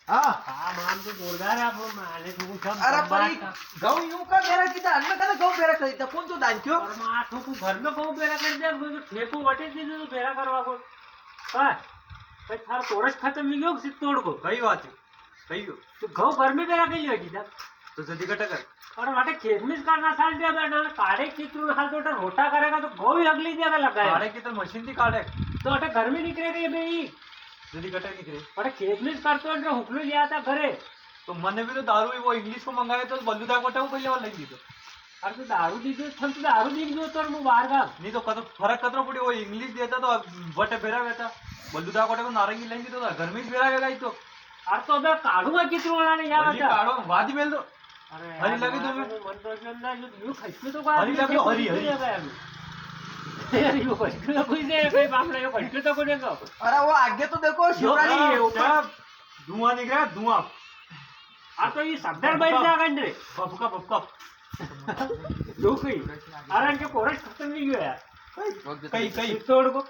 हाँ माम तो जोरदार है आप माने तो कुछ अरे पर गाँव यूं का बेरा किता अन्य का गाँव बेरा करी था कौन तो दान क्यों और मां तो को घर में को बेरा कर दिया मुझे ठेको वटे दे तो बेरा करवा को हां भाई थार कोरस खत्म नहीं गयो सित तोड़ को कई बात है कई तो गाँव घर में बेरा के लिए की था तो जल्दी कटा कर और वाटे खेत में करना साल दिया बेटा काड़े कितरू हाल तो रोटा करेगा तो गाँव ही अगली जगह लगाया काड़े की तो मशीन थी काड़े तो अटे घर में निकलेगा ये भाई जल्दी कटा निकले अरे खेत में करते हो हुकलू लिया था घरे तो मैंने भी तो दारू ही वो इंग्लिश को मंगाया तो बल्लूदा कोटा को पहले वाला लगी तो अरे तो दारू दी दो हम तो दारू दी दो तो मैं बाहर का नहीं तो कतो फर्क कतरो पड़ी वो इंग्लिश देता तो बटे बेरा बेटा बल्लूदा कोटे को नारंगी लेंगी तो घर में ही बेरा गया तो अरे तो अबे काढ़ूंगा कितने वाला नहीं यार हरी काढ़ो वादी मेल दो अरे हरी लगी तो मन तो चलना जो यू खइसे तो का हरी लगी हरी हरी यार यू खइसे तो कोई दे भाई बाप रे यू खइसे तो कोई देगा अरे वो आगे तो देखो शिवरानी है ऊपर धुआं निकला धुआं आ तो ये सब्दर बैठ जाएगा रे पपका पपका जो कोई अरे इनके कोरस खत्म नहीं हुआ यार कई कई तोड़ को